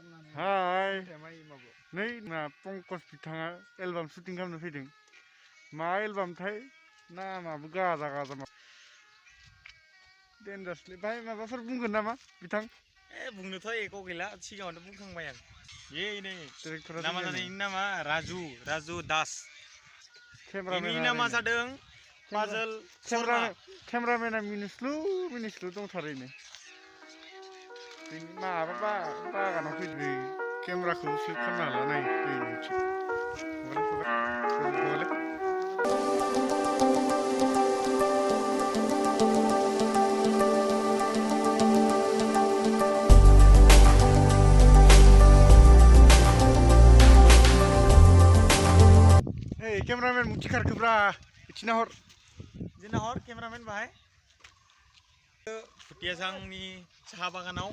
Hai. नै मा पंकज बिथाङा एलबाम शुटिं खालामनो फैदों। मा एलबामथाय नामाबो गाजा गाजा मा देन्जारसलै बाय माबाफोर बुंगोन नामा बिथां? बुंनोथ' एख' गैला सिगाङावनो बुंखांबाय आं। नै डिरेक्टरा नामा जादों इनि नामा राजु दास। इनि केमेरामेना नामा जादों पाजल केमेरामेना मिनिस्लु दंथारो। माबा बागानाव फैदों केमेराखौ सेभ खालामना लानाय cameraman mukti karkebra itina hor cameraman bahay Putiasangni saha baganaw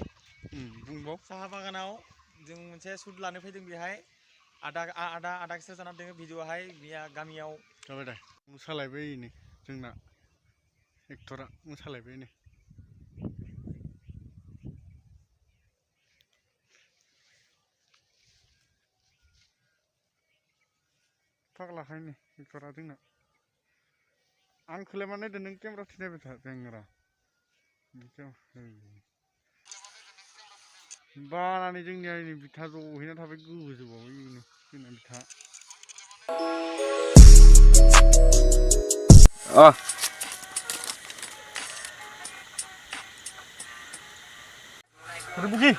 बुंबाव saha baganaw जों मोनसे शुट लानो फैदों बेहाय आदा किसो जाना दङ भिडिअहाय बिया गामियाव जाबाय दे मोसालायबाय नै जोंना एक्टरा मोसालायबाय नै फाग्लाखाय नै एक्टरा जोंना आंखौलाय मा नायदों नों केमेरा थुनायबाय था बेंरा बानानै जोंनिया बिथा जहैना थाबाय गोजौआव जोंना बिथा Buki